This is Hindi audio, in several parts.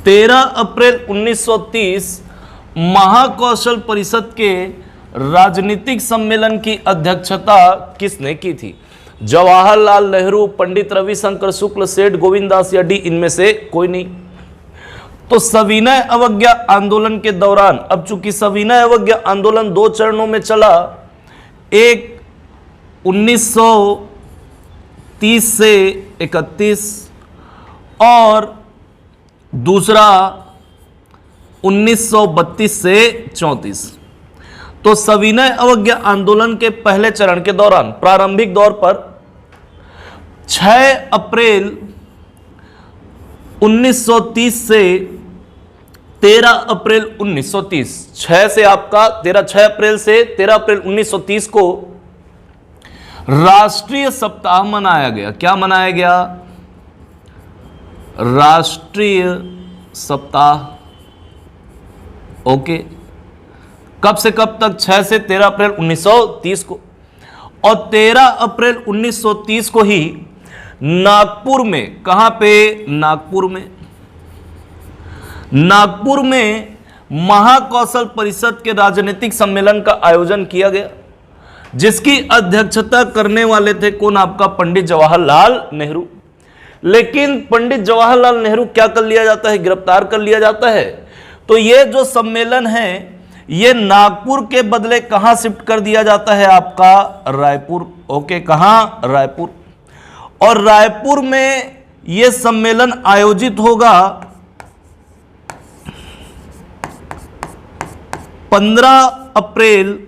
13 अप्रैल 1930 महाकौशल परिषद के राजनीतिक सम्मेलन की अध्यक्षता किसने की थी? जवाहरलाल नेहरू, पंडित रविशंकर शुक्ल, सेठ गोविंददास या डी इनमें से कोई नहीं। तो सविनय अवज्ञा आंदोलन के दौरान, अब चूंकि सविनय अवज्ञा आंदोलन 2 चरणों में चला, एक 1930 से 31 और दूसरा 1932 से 34। तो सविनय अवज्ञा आंदोलन के पहले चरण के दौरान प्रारंभिक दौर पर 6 अप्रैल 1930 से 13 अप्रैल 1930, 6 से आपका 6 अप्रैल से 13 अप्रैल 1930 को राष्ट्रीय सप्ताह मनाया गया। क्या मनाया गया? राष्ट्रीय सप्ताह। ओके, कब से कब तक? 6 से 13 अप्रैल 1930 को। और 13 अप्रैल 1930 को ही नागपुर में, कहां पे? नागपुर में महाकौशल परिषद के राजनीतिक सम्मेलन का आयोजन किया गया, जिसकी अध्यक्षता करने वाले थे कौन? आपका पंडित जवाहरलाल नेहरू। लेकिन पंडित जवाहरलाल नेहरू क्या कर लिया जाता है? गिरफ्तार कर लिया जाता है। तो ये जो सम्मेलन है ये नागपुर के बदले कहां शिफ्ट कर दिया जाता है? आपका रायपुर। ओके, कहां? रायपुर। और रायपुर में यह सम्मेलन आयोजित होगा 15 अप्रैल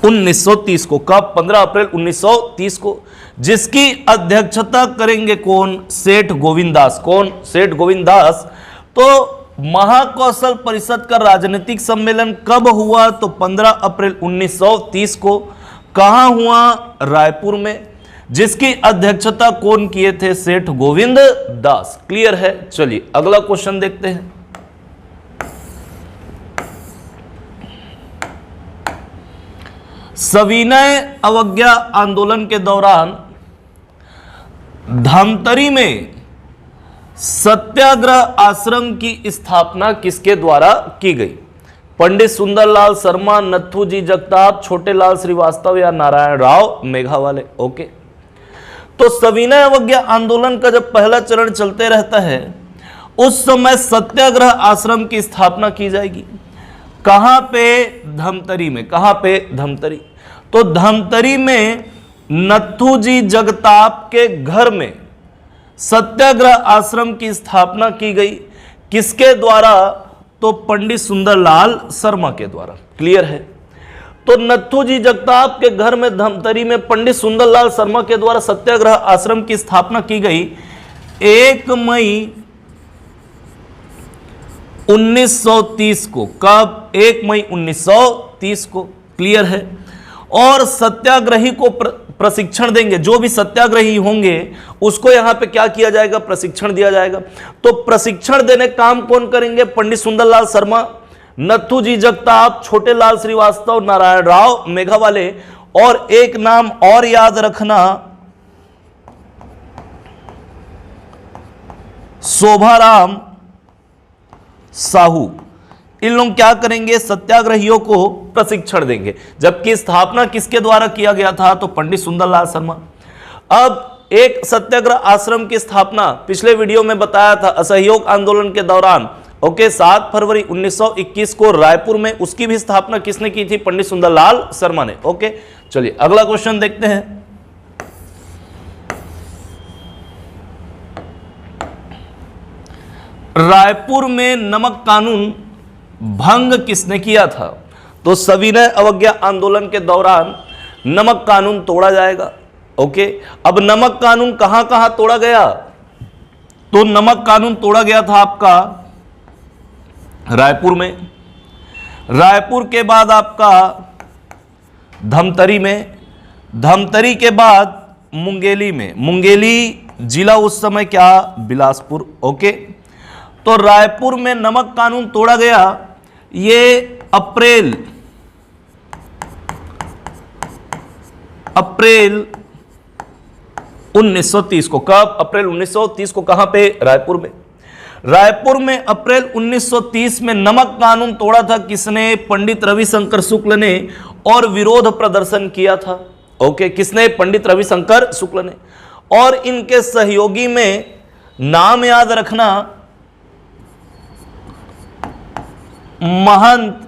1930 को। कब? 15 अप्रैल 1930 को, जिसकी अध्यक्षता करेंगे कौन? सेठ गोविंददास। कौन? सेठ गोविंददास। तो महाकौशल परिषद का राजनीतिक सम्मेलन कब हुआ? तो 15 अप्रैल 1930 को। कहां हुआ? रायपुर में, जिसकी अध्यक्षता कौन किए थे? सेठ गोविंद दास। क्लियर है? चलिए अगला क्वेश्चन देखते हैं। सविनय अवज्ञा आंदोलन के दौरान धमतरी में सत्याग्रह आश्रम की स्थापना किसके द्वारा की गई? पंडित सुंदरलाल शर्मा, नथुजी जगताप, छोटेलाल श्रीवास्तव या नारायण राव मेघावाले। ओके, तो सविनय अवज्ञा आंदोलन का जब पहला चरण चलते रहता है उस समय सत्याग्रह आश्रम की स्थापना की जाएगी। कहां पे? धमतरी में। कहां पे? धमतरी। तो धमतरी में नथुजी जगताप के घर में सत्याग्रह आश्रम की स्थापना की गई। किसके द्वारा? तो पंडित सुंदरलाल शर्मा के द्वारा। क्लियर है? तो नथुजी जगताप के घर में धमतरी में पंडित सुंदरलाल शर्मा के द्वारा सत्याग्रह आश्रम की स्थापना की गई 1 मई 1930 को। कब? 1 मई 1930 को। क्लियर है? और सत्याग्रही को प्रशिक्षण देंगे। जो भी सत्याग्रही होंगे उसको यहां पे क्या किया जाएगा? प्रशिक्षण दिया जाएगा। तो प्रशिक्षण देने काम कौन करेंगे? पंडित सुंदरलाल शर्मा, नथुजी जगताप, छोटेलाल श्रीवास्तव, नारायण राव मेघावाले। और एक नाम और याद रखना, शोभाराम साहू। इन लोग क्या करेंगे? सत्याग्रहियों को प्रशिक्षण देंगे। जबकि स्थापना किसके द्वारा किया गया था? तो पंडित सुंदरलाल शर्मा। अब एक सत्याग्रह आश्रम की स्थापना पिछले वीडियो में बताया था असहयोग आंदोलन के दौरान। ओके, 7 फरवरी 1921 को रायपुर में उसकी भी स्थापना किसने की थी? पंडित सुंदरलाल शर्मा ने। ओके, चलिए अगला क्वेश्चन देखते हैं। रायपुर में नमक कानून भंग किसने किया था? तो सविनय अवज्ञा आंदोलन के दौरान नमक कानून तोड़ा जाएगा। ओके, अब नमक कानून कहां कहां तोड़ा गया? तो नमक कानून तोड़ा गया था आपका रायपुर में। रायपुर के बाद आपका धमतरी में, धमतरी के बाद मुंगेली में। मुंगेली जिला उस समय क्या? बिलासपुर। ओके, तो रायपुर में नमक कानून तोड़ा गया ये अप्रैल 1930 को। कब? अप्रैल 1930 को। कहां पे? रायपुर में। रायपुर में अप्रैल 1930 में नमक कानून तोड़ा था किसने? पंडित रविशंकर शुक्ल ने, और विरोध प्रदर्शन किया था। ओके, किसने? पंडित रविशंकर शुक्ल ने। और इनके सहयोगी में नाम याद रखना, महंत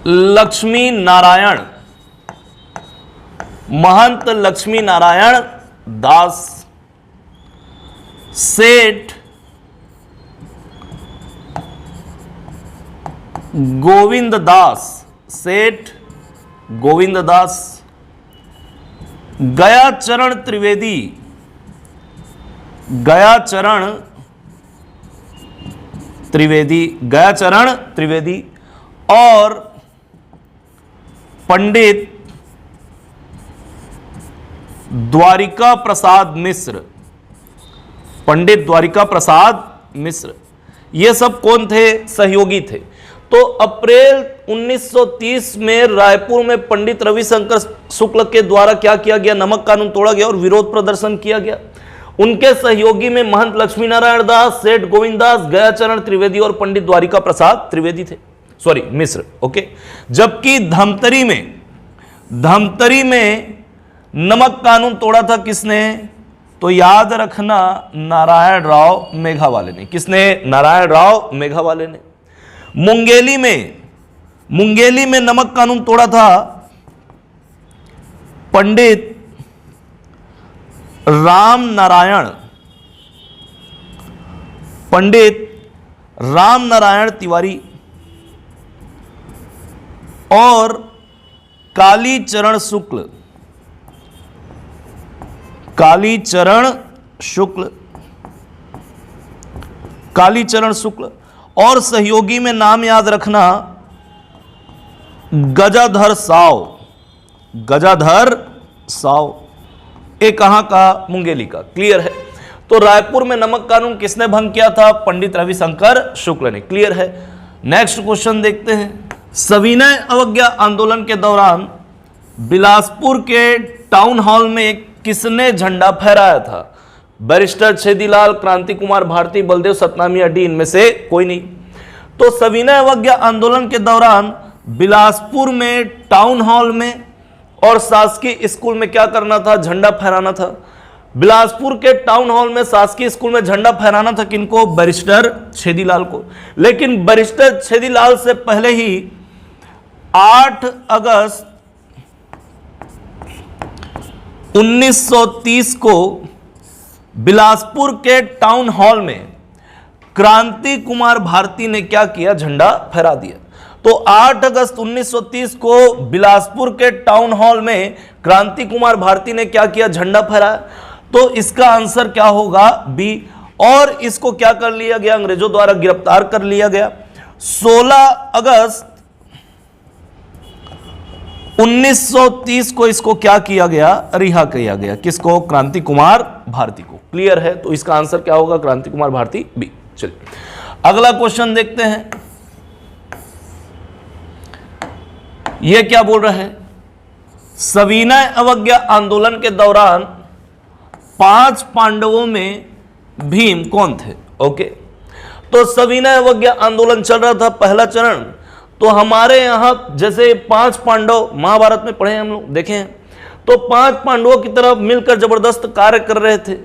लक्ष्मी नारायण, महंत लक्ष्मी नारायण दास, सेठ गोविंद दास, सेठ गोविंद दास, गयाचरण त्रिवेदी, गयाचरण त्रिवेदी, गयाचरण त्रिवेदी, और पंडित द्वारिका प्रसाद मिश्र, पंडित द्वारिका प्रसाद मिश्र, ये सब कौन थे? सहयोगी थे। तो अप्रैल 1930 में रायपुर में पंडित रविशंकर शुक्ल के द्वारा क्या किया गया? नमक कानून तोड़ा गया और विरोध प्रदर्शन किया गया। उनके सहयोगी में महंत लक्ष्मी नारायण दास, सेठ गोविंद दास, गयाचरण त्रिवेदी और पंडित द्वारिका प्रसाद त्रिवेदी थे, सॉरी मिश्र। ओके, जबकि धमतरी में नमक कानून तोड़ा था किसने? तो याद रखना, नारायण राव मेघावाले ने। किसने? नारायण राव मेघावाले ने। मुंगेली में नमक कानून तोड़ा था पंडित राम नारायण तिवारी और कालीचरण शुक्ल, और सहयोगी में नाम याद रखना, गजाधर साव। एक कहां का? मुंगेली का। क्लियर है? तो रायपुर में नमक कानून किसने भंग किया था? पंडित रविशंकर शुक्ल ने। क्लियर है? नेक्स्ट क्वेश्चन देखते हैं। सविनय अवज्ञा आंदोलन के दौरान बिलासपुर के टाउन हॉल में किसने झंडा फहराया था? बैरिस्टर छेदीलाल, क्रांति कुमार भारती, बलदेव सतनामी डी, इनमें से कोई नहीं। तो सविनय अवज्ञा आंदोलन के दौरान बिलासपुर में टाउन हॉल में और शासकीय स्कूल में क्या करना था? झंडा फहराना था। बिलासपुर के टाउन हॉल में शासकीय स्कूल में झंडा फहराना था किनको? बैरिस्टर छेदीलाल को। लेकिन बैरिस्टर छेदीलाल से पहले ही 8 अगस्त 1930 को बिलासपुर के टाउन हॉल में क्रांति कुमार भारती ने क्या किया? झंडा फहरा दिया। तो 8 अगस्त 1930 को बिलासपुर के टाउन हॉल में क्रांति कुमार भारती ने क्या किया? झंडा फहराया। तो इसका आंसर क्या होगा? बी। और इसको क्या कर लिया गया? अंग्रेजों द्वारा गिरफ्तार कर लिया गया। 16 अगस्त 1930 को इसको क्या किया गया? रिहा किया गया। किसको? क्रांति कुमार भारती को। क्लियर है? तो इसका आंसर क्या होगा? क्रांति कुमार भारती, बी। चलिए अगला क्वेश्चन देखते हैं। यह क्या बोल रहा है? सविनय अवज्ञा आंदोलन के दौरान 5 पांडवों में भीम कौन थे? ओके, तो सविनय अवज्ञा आंदोलन चल रहा था, पहला चरण। तो हमारे यहां जैसे 5 पांडव महाभारत में पढ़े हम लोग, देखे हैं, तो 5 पांडवों की तरफ मिलकर जबरदस्त कार्य कर रहे थे।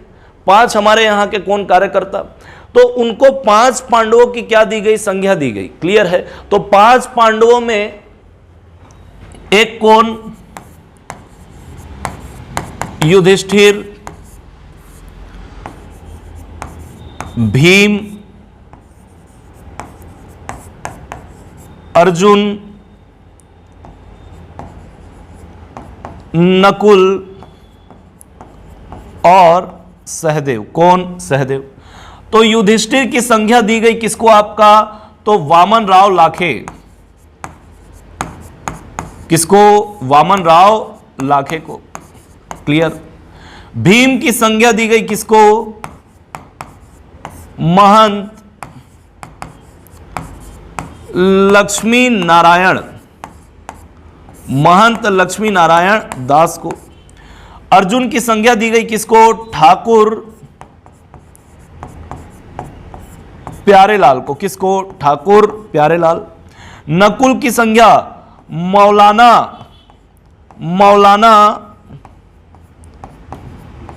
5 हमारे यहां के कौन कार्यकर्ता, तो उनको 5 पांडवों की क्या दी गई? संज्ञा दी गई। क्लियर है? तो 5 पांडवों में एक कौन? युधिष्ठिर, भीम, अर्जुन, नकुल और सहदेव। कौन? सहदेव। तो युधिष्ठिर की संज्ञा दी गई किसको आपका? तो वामन राव लाखे। किसको? वामन राव लाखे को। क्लियर? भीम की संज्ञा दी गई किसको? महंत लक्ष्मी नारायण, महंत लक्ष्मी नारायण दास को। अर्जुन की संज्ञा दी गई किसको? ठाकुर प्यारेलाल को, किसको? ठाकुर प्यारेलाल। नकुल की संज्ञा मौलाना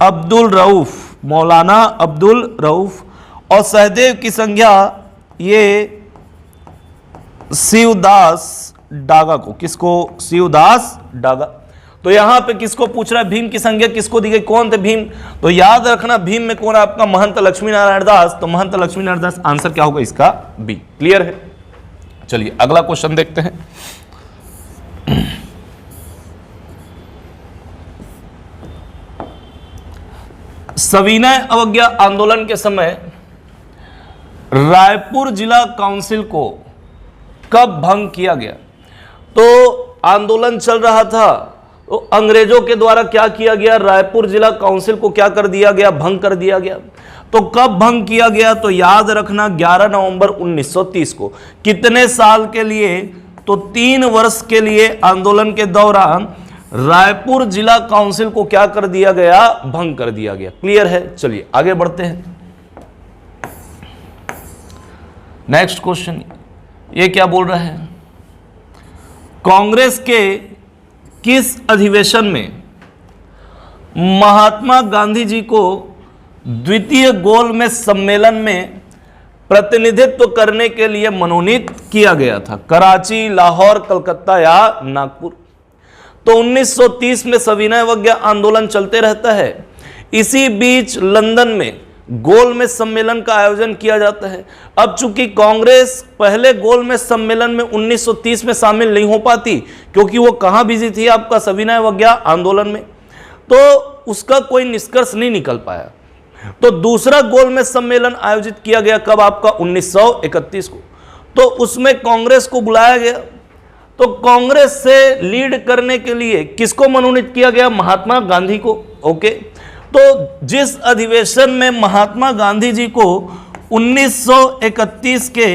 अब्दुल रऊफ, मौलाना अब्दुल रऊफ। और सहदेव की संज्ञा ये शिवदास डागा को, किसको? शिवदास डागा। तो यहां पे किसको पूछ रहा है? भीम की संज्ञा किसको दी गई? कौन थे भीम? तो याद रखना भीम में कौन है आपका? महंत लक्ष्मी नारायण दास। तो महंत लक्ष्मी नारायण दास, आंसर क्या होगा इसका? बी। क्लियर है? चलिए अगला क्वेश्चन देखते हैं। सविनय अवज्ञा आंदोलन के समय रायपुर जिला काउंसिल को कब भंग किया गया? तो आंदोलन चल रहा था, तो अंग्रेजों के द्वारा क्या किया गया? रायपुर जिला काउंसिल को क्या कर दिया गया? भंग कर दिया गया। तो कब भंग किया गया? तो याद रखना 11 नवंबर 1930 को। कितने साल के लिए? तो 3 वर्ष के लिए आंदोलन के दौरान रायपुर जिला काउंसिल को क्या कर दिया गया? भंग कर दिया गया। क्लियर है? चलिए आगे बढ़ते हैं। नेक्स्ट क्वेश्चन, ये क्या बोल रहा है? कांग्रेस के किस अधिवेशन में महात्मा गांधी जी को द्वितीय गोलमेज सम्मेलन में प्रतिनिधित्व करने के लिए मनोनीत किया गया था? कराची, लाहौर, कलकत्ता या नागपुर? तो 1930 में सविनय अवज्ञा आंदोलन चलते रहता है। इसी बीच लंदन में गोलमेज सम्मेलन का आयोजन किया जाता है। अब चूंकि कांग्रेस पहले गोलमेज सम्मेलन में 1930 में शामिल नहीं हो पाती, क्योंकि वो कहां बिजी थी? आपका सविनय अवज्ञा आंदोलन में, तो उसका कोई निष्कर्ष नहीं निकल पाया। तो दूसरा गोलमेज सम्मेलन आयोजित किया गया कब? आपका 1931 को। तो उसमें कांग्रेस को बुलाया गया। तो कांग्रेस से लीड करने के लिए किसको मनोनीत किया गया? महात्मा गांधी को। ओके, तो जिस अधिवेशन में महात्मा गांधी जी को 1931 के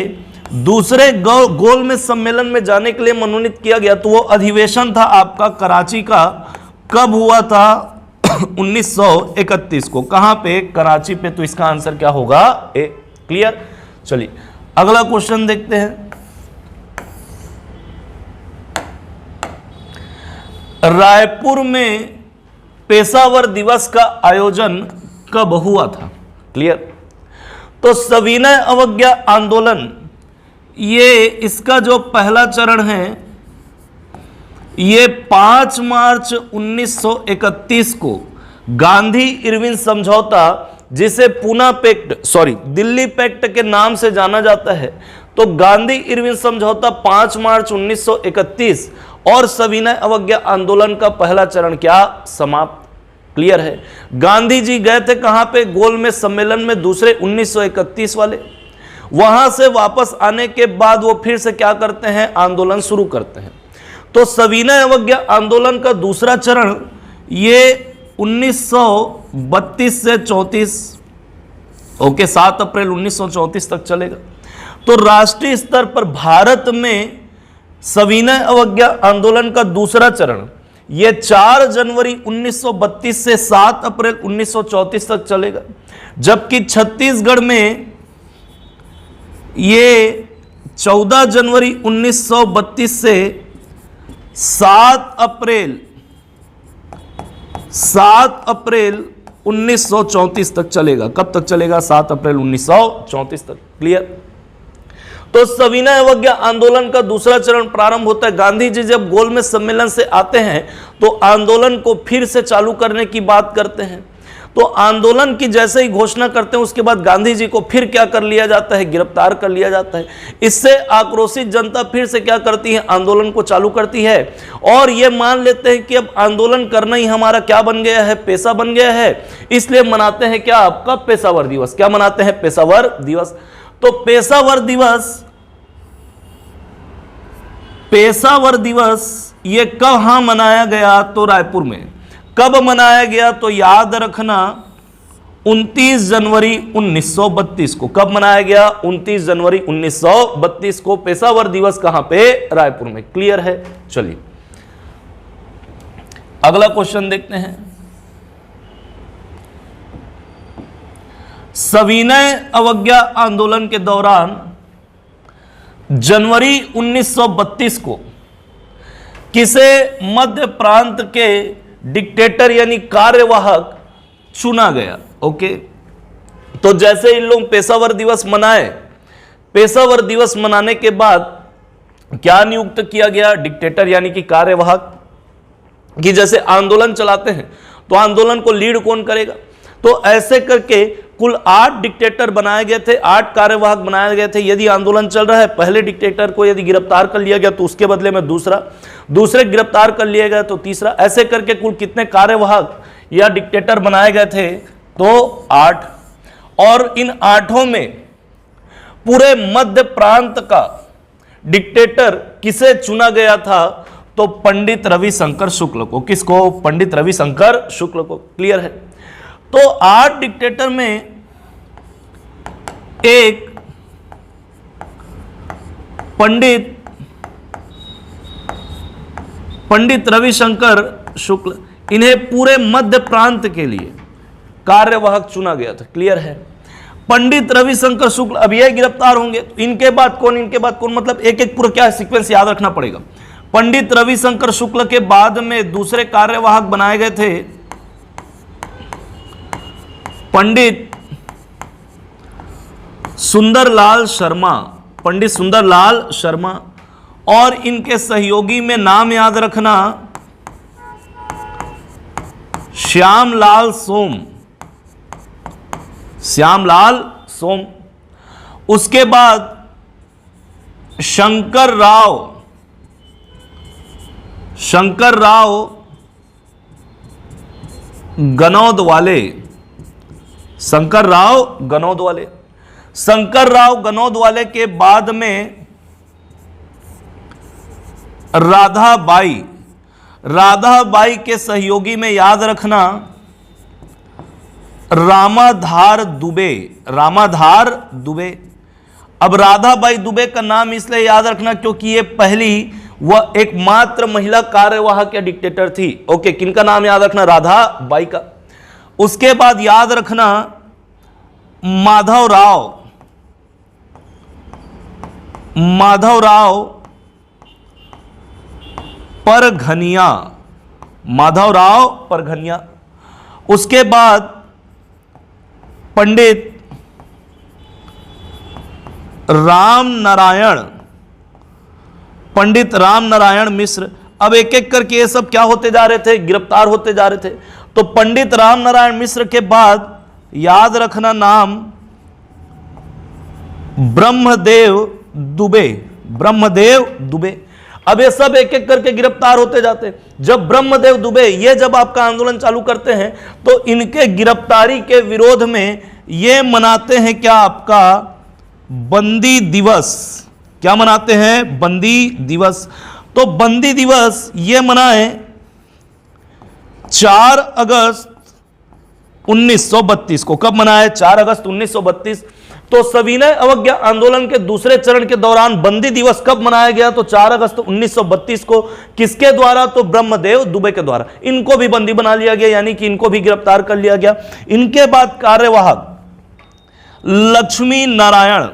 दूसरे गोलमेज सम्मेलन में जाने के लिए मनोनीत किया गया, तो वो अधिवेशन था आपका कराची का। कब हुआ था? 1931 को। कहां पे? कराची पे। तो इसका आंसर क्या होगा? ए। क्लियर? चलिए अगला क्वेश्चन देखते हैं। रायपुर में पेशावर दिवस का आयोजन कब हुआ था? क्लियर? तो सविनय अवज्ञा आंदोलन, ये इसका जो पहला चरण है ये 5 मार्च 1931 को गांधी इरविन समझौता, जिसे पूना पैक्ट, दिल्ली पैक्ट के नाम से जाना जाता है, तो गांधी इरविन समझौता 5 मार्च 1931 और सविनय अवज्ञा आंदोलन का पहला चरण क्या? समाप्त। क्लियर है? गांधी जी गए थे कहां पे? गोलमेज सम्मेलन में, दूसरे 1931 वाले। वहां से वापस आने के बाद वो फिर से क्या करते हैं? आंदोलन शुरू करते हैं। तो सविनय अवज्ञा आंदोलन का दूसरा चरण ये 1932 से 34, ओके, 7 अप्रैल 1934 तक चलेगा। तो राष्ट्रीय स्तर पर भारत में सविनय अवज्ञा आंदोलन का दूसरा चरण ये 4 जनवरी 1932 से 7 अप्रैल 1934 तक चलेगा। जबकि छत्तीसगढ़ में ये 14 जनवरी 1932 से 7 अप्रैल 1934 तक चलेगा। कब तक चलेगा? 7 अप्रैल 1934 तक। क्लियर? तो सविनय अवज्ञा आंदोलन का दूसरा चरण प्रारंभ होता है। गांधी जी जब गोलमेज सम्मेलन से आते हैं तो आंदोलन को फिर से चालू करने की बात करते हैं। तो आंदोलन की जैसे ही घोषणा करते हैं उसके बाद गांधी जी को फिर क्या कर लिया जाता है? गिरफ्तार कर लिया जाता है। इससे आक्रोशित जनता फिर से क्या करती है? आंदोलन को चालू करती है और ये मान लेते हैं कि अब आंदोलन करना ही हमारा क्या बन गया है? पेशा बन गया है। इसलिए मनाते हैं क्या? आपका पेशावर दिवस। क्या मनाते हैं? पेशावर दिवस। तो पेशावर दिवस ये कहां मनाया गया? तो रायपुर में। कब मनाया गया? तो याद रखना 29 जनवरी 1932 को। कब मनाया गया? 29 जनवरी 1932 को पेशावर दिवस। कहां पे? रायपुर में। क्लियर है? चलिए अगला क्वेश्चन देखते हैं। सविनय अवज्ञा आंदोलन के दौरान जनवरी 1932 को किसे मध्य प्रांत के डिक्टेटर यानी कार्यवाहक चुना गया? ओके, तो जैसे इन लोग पेशावर दिवस मनाए, पेशावर दिवस मनाने के बाद क्या नियुक्त किया गया? डिक्टेटर यानी कि कार्यवाहक। कि जैसे आंदोलन चलाते हैं तो आंदोलन को लीड कौन करेगा? तो ऐसे करके कुल 8 डिक्टेटर बनाए गए थे, 8 कार्यवाहक बनाए गए थे। यदि आंदोलन चल रहा है, पहले डिक्टेटर को यदि गिरफ्तार कर लिया गया तो उसके बदले में दूसरे गिरफ्तार कर लिया गया तो तीसरा, ऐसे करके कुल कितने कार्यवाहक या डिक्टेटर बनाए गए थे? तो 8। और इन 8 में पूरे मध्य प्रांत का डिक्टेटर किसे चुना गया था? तो पंडित रविशंकर शुक्ल को। किसको? पंडित रविशंकर शुक्ल को। क्लियर है? तो 8 डिक्टेटर में एक पंडित रविशंकर शुक्ल, इन्हें पूरे मध्य प्रांत के लिए कार्यवाहक चुना गया था। क्लियर है? पंडित रविशंकर शुक्ल अब ये गिरफ्तार होंगे, तो इनके बाद कौन, इनके बाद कौन, मतलब एक एक पूरा क्या सीक्वेंस याद रखना पड़ेगा। पंडित रविशंकर शुक्ल के बाद में दूसरे कार्यवाहक बनाए गए थे पंडित सुंदरलाल शर्मा, पंडित सुंदरलाल शर्मा। और इनके सहयोगी में नाम याद रखना श्यामलाल सोम, श्यामलाल सोम। उसके बाद शंकर राव गनौद वाले, शंकर राव गनौद वाले के बाद में राधाबाई के सहयोगी में याद रखना रामाधार दुबे। अब राधाबाई दुबे का नाम इसलिए याद रखना क्योंकि ये पहली वह एकमात्र महिला कार्यवाहक या डिक्टेटर थी। ओके, किनका नाम याद रखना? राधाबाई का। उसके बाद याद रखना माधव राव परघनिया। उसके बाद पंडित राम नारायण मिश्र। अब एक एक करके ये सब क्या होते जा रहे थे? गिरफ्तार होते जा रहे थे। तो पंडित राम नारायण मिश्र के बाद याद रखना नाम ब्रह्मदेव दुबे। अब ये सब एक एक करके गिरफ्तार होते जाते। जब ब्रह्मदेव दुबे ये जब आपका आंदोलन चालू करते हैं तो इनके गिरफ्तारी के विरोध में ये मनाते हैं क्या? आपका बंदी दिवस। क्या मनाते हैं? बंदी दिवस। तो बंदी दिवस ये मनाए 4 अगस्त 1932 को। कब मनाए? 4 अगस्त 1932। तो सविनय अवज्ञा आंदोलन के दूसरे चरण के दौरान बंदी दिवस कब मनाया गया? तो 4 अगस्त 1932 को। किसके द्वारा? तो ब्रह्मदेव दुबे के द्वारा। इनको भी बंदी बना लिया गया, यानी कि इनको भी गिरफ्तार कर लिया गया। इनके बाद कार्यवाहक लक्ष्मी नारायण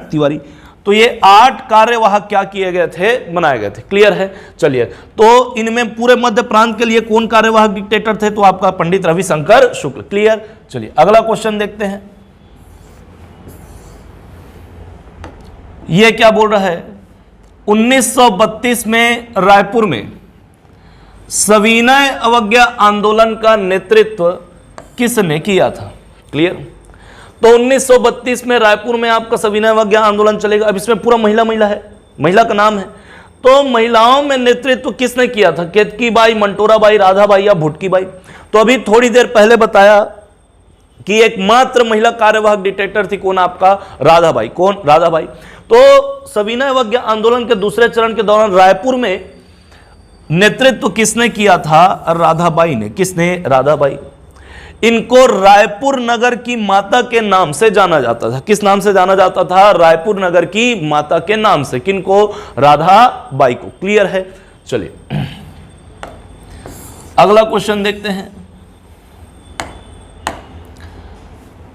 तिवारी। तो ये 8 कार्यवाहक क्या किए गए थे? बनाए गए थे। क्लियर है? चलिए, तो इनमें पूरे मध्य प्रांत के लिए कौन कार्यवाहक डिक्टेटर थे? तो आपका पंडित रविशंकर शुक्ल। क्लियर? चलिए अगला क्वेश्चन देखते हैं। ये क्या बोल रहा है? 1932 में रायपुर में सविनय अवज्ञा आंदोलन का नेतृत्व किसने किया था? क्लियर? तो 1932 में रायपुर में आपका सविनय अवज्ञा आंदोलन चलेगा। अब इसमें पूरा महिला है, महिला का नाम है। तो महिलाओं में नेतृत्व किसने किया था? केतकी बाई, मंटोरा बाई, राधाबाई या भुटकी बाई? तो अभी थोड़ी देर पहले बताया कि एकमात्र महिला कार्यवाहक डिक्टेटर थी कौन? आपका राधाबाई। कौन? राधाबाई। तो सविनय अवज्ञा आंदोलन के दूसरे चरण के दौरान रायपुर में नेतृत्व किसने किया था? राधाबाई ने। किसने? राधाबाई। इनको रायपुर नगर की माता के नाम से जाना जाता था। किस नाम से जाना जाता था? रायपुर नगर की माता के नाम से। किनको? राधा बाई को। क्लियर है? चलिए अगला क्वेश्चन देखते हैं।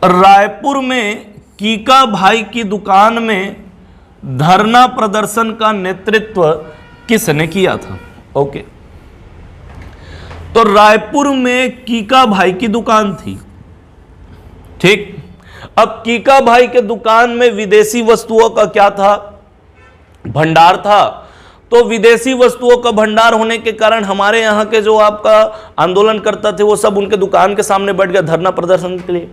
रायपुर में कीका भाई की दुकान में धरना प्रदर्शन का नेतृत्व किसने किया था? ओके, तो रायपुर में कीका भाई की दुकान थी, ठीक। अब कीका भाई के दुकान में विदेशी वस्तुओं का क्या था? भंडार था। तो विदेशी वस्तुओं का भंडार होने के कारण हमारे यहाँ के जो आपका आंदोलन करता थे वो सब उनके दुकान के सामने बैठ गया धरना प्रदर्शन के लिए।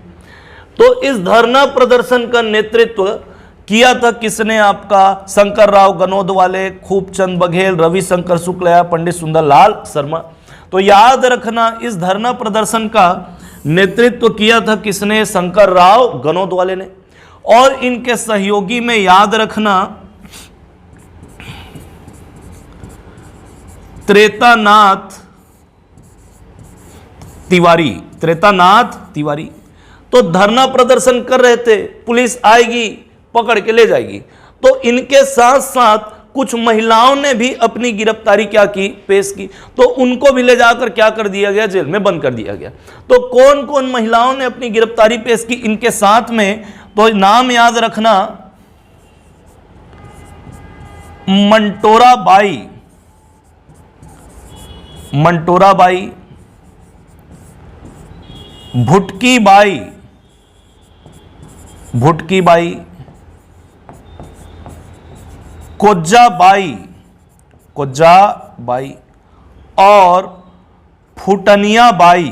तो इस धरना प्रदर्शन का नेतृत्व किया था किसने? आपका शंकर राव गनोदवाले, खूबचंद बघेल, रविशंकर शुक्ल, पंडित सुंदरलाल शर्मा। तो याद रखना इस धरना प्रदर्शन का नेतृत्व किया था किसने? शंकर राव गनोदवाले ने। और इनके सहयोगी में याद रखना त्रेतानाथ तिवारी। त्रेतानाथ तिवारी। तो धरना प्रदर्शन कर रहे थे, पुलिस आएगी पकड़ के ले जाएगी। तो इनके साथ साथ कुछ महिलाओं ने भी अपनी गिरफ्तारी क्या की? पेश की। तो उनको भी ले जाकर क्या कर दिया गया? जेल में बंद कर दिया गया। तो कौन कौन महिलाओं ने अपनी गिरफ्तारी पेश की इनके साथ में? तो नाम याद रखना, मंटोरा बाई, मंटोरा बाई, भुटकी बाई, भुटकी बाई, कोज्जा बाई, कोज्जा बाई और फुटनिया बाई,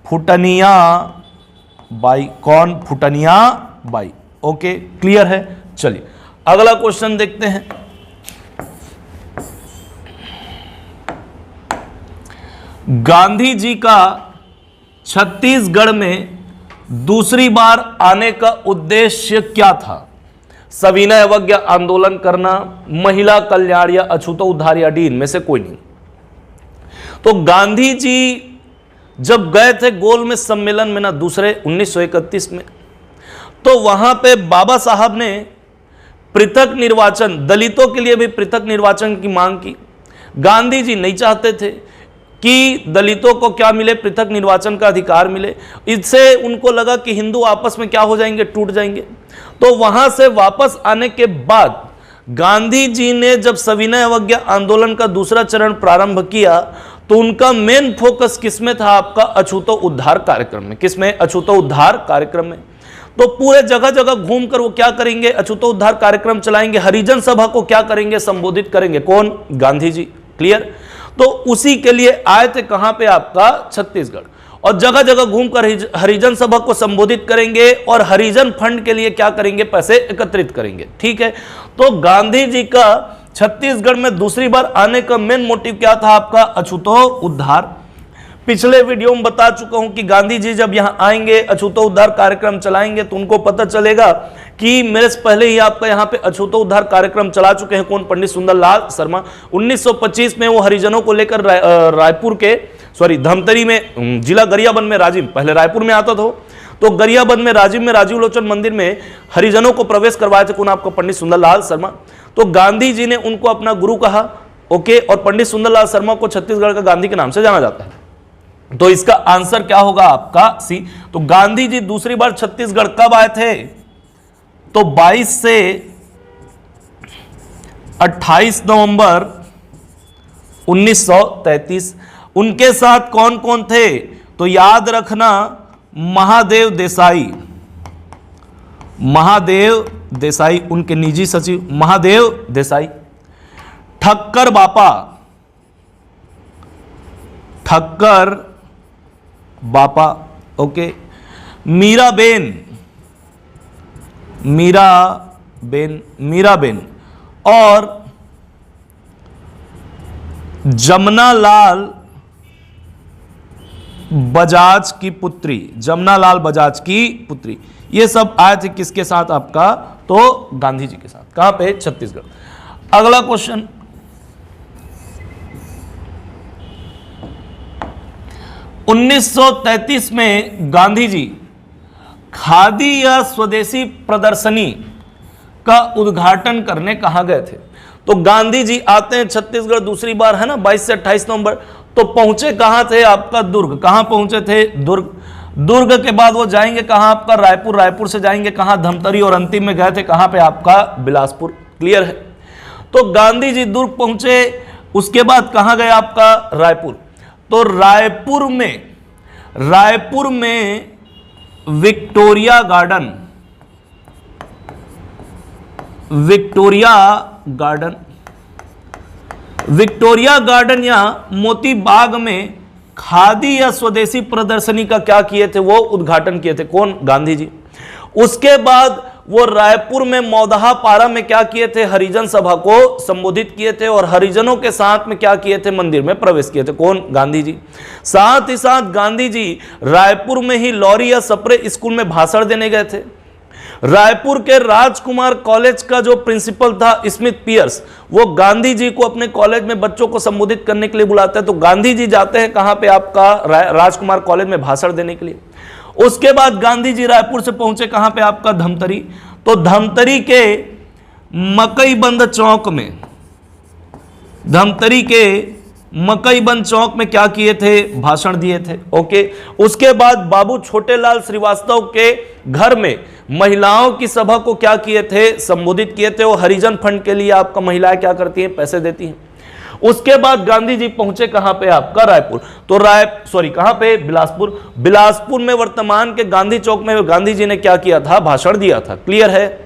फुटनिया बाई। कौन? फुटनिया बाई। ओके, क्लियर है? चलिए अगला क्वेश्चन देखते हैं। गांधी जी का छत्तीसगढ़ में दूसरी बार आने का उद्देश्य क्या था? सविनय अवज्ञा आंदोलन करना, महिला कल्याण या अछूतो उद्धार या डी इनमें से कोई नहीं। तो गांधी जी जब गए थे गोल में सम्मेलन में ना दूसरे 1931 में, तो वहां पे बाबा साहब ने पृथक निर्वाचन, दलितों के लिए भी पृथक निर्वाचन की मांग की। गांधी जी नहीं चाहते थे कि दलितों को क्या मिले? पृथक निर्वाचन का अधिकार मिले। इससे उनको लगा कि हिंदू आपस में क्या हो जाएंगे? टूट जाएंगे। तो वहां से वापस आने के बाद गांधी जी ने जब सविनय अवज्ञा आंदोलन का दूसरा चरण प्रारंभ किया तो उनका मेन फोकस किसमें था? आपका अछूतो उद्धार कार्यक्रम में। किसमें? अछूतो उद्धार कार्यक्रम में। तो पूरे जगह जगह घूमकर वो क्या करेंगे? अछूतो उद्धार कार्यक्रम चलाएंगे। हरिजन सभा को क्या करेंगे? संबोधित करेंगे। कौन? गांधी जी। क्लियर? तो उसी के लिए आए थे कहां पे? आपका छत्तीसगढ़। और जगह जगह घूमकर हरिजन सभा को संबोधित करेंगे और हरिजन फंड के लिए क्या करेंगे? पैसे एकत्रित करेंगे। ठीक है। तो गांधी जी का छत्तीसगढ़ में दूसरी बार आने का मेन मोटिव क्या था? आपका अछूतो उद्धार। पिछले वीडियो में बता चुका हूं कि गांधी जी जब यहां आएंगे, अछूतो उद्धार कार्यक्रम चलाएंगे, तो उनको पता चलेगा कि मेरे से पहले ही आपका यहां पे अछूतो उद्धार कार्यक्रम चला चुके हैं। कौन? पंडित सुंदरलाल शर्मा। 1925 में वो हरिजनों को लेकर रायपुर के धमतरी में, जिला गरियाबंद में, राजिम, पहले रायपुर में आता था, तो गरियाबंद में राजिम में राजीव लोचन मंदिर में हरिजनों को प्रवेश करवाए थे। कौन? आपका पंडित सुंदरलाल शर्मा। तो गांधी जी ने उनको अपना गुरु कहा। ओके, और पंडित सुंदरलाल शर्मा को छत्तीसगढ़ का गांधी के नाम से जाना जाता है। तो इसका आंसर क्या होगा? आपका सी। तो गांधी जी दूसरी बार छत्तीसगढ़ कब आए थे? तो 22 से 28 नवंबर 1933। उनके साथ कौन कौन थे? तो याद रखना, महादेव देसाई, महादेव देसाई उनके निजी सचिव महादेव देसाई, ठक्कर बापा, ठक्कर बापा, ओके, मीराबेन, मीराबेन, मीराबेन और जमनालाल बजाज की पुत्री, जमनालाल बजाज की पुत्री। ये सब आए थे किसके साथ? आपका तो गांधी जी के साथ। कहां पे? छत्तीसगढ़। अगला क्वेश्चन, 1933 में गांधी जी खादी या स्वदेशी प्रदर्शनी का उद्घाटन करने कहां गए थे? तो गांधी जी आते हैं छत्तीसगढ़ दूसरी बार, है ना, 22 से 28 नवंबर। तो पहुंचे कहां थे? आपका दुर्ग। कहां पहुंचे थे? दुर्ग। दुर्ग के बाद वो जाएंगे कहां? आपका रायपुर। रायपुर से जाएंगे कहां? धमतरी। और अंतिम में गए थे कहां पे? आपका बिलासपुर। क्लियर है? तो गांधी जी दुर्ग पहुंचे, उसके बाद कहां गए? आपका रायपुर। तो रायपुर में विक्टोरिया गार्डन, विक्टोरिया गार्डन या मोती बाग में खादी या स्वदेशी प्रदर्शनी का क्या किए थे? वो उद्घाटन किए थे। कौन? गांधी जी। उसके बाद वो रायपुर में मौदहा पारा में क्या किए थे? हरिजन सभा को संबोधित किए थे और हरिजनों के साथ में क्या किए थे? मंदिर में प्रवेश किए थे। कौन? गांधी जी। साथ ही साथ गांधी जी रायपुर में ही लॉरी या सप्रे स्कूल में भाषण देने गए थे। रायपुर के राजकुमार कॉलेज का जो प्रिंसिपल था स्मिथ पियर्स, वो गांधी जी को अपने कॉलेज में बच्चों को संबोधित करने के लिए बुलाते हैं। तो गांधी जी जाते हैं कहां पे? आपका राजकुमार कॉलेज में भाषण देने के लिए। उसके बाद गांधी जी रायपुर से पहुंचे कहां पे? आपका धमतरी। तो धमतरी के मकईबंद चौक में, धमतरी के मकईबंद चौक में क्या किए थे? भाषण दिए थे। ओके। उसके बाद बाबू छोटेलाल श्रीवास्तव के घर में महिलाओं की सभा को क्या किए थे? संबोधित किए थे। वो हरिजन फंड के लिए आपका महिलाएं क्या करती हैं? पैसे देती हैं। उसके बाद गांधी जी पहुंचे कहां पे? आपका रायपुर। तो कहां पे? बिलासपुर। बिलासपुर में वर्तमान के गांधी चौक में गांधी जी ने क्या किया था? भाषण दिया था। क्लियर है?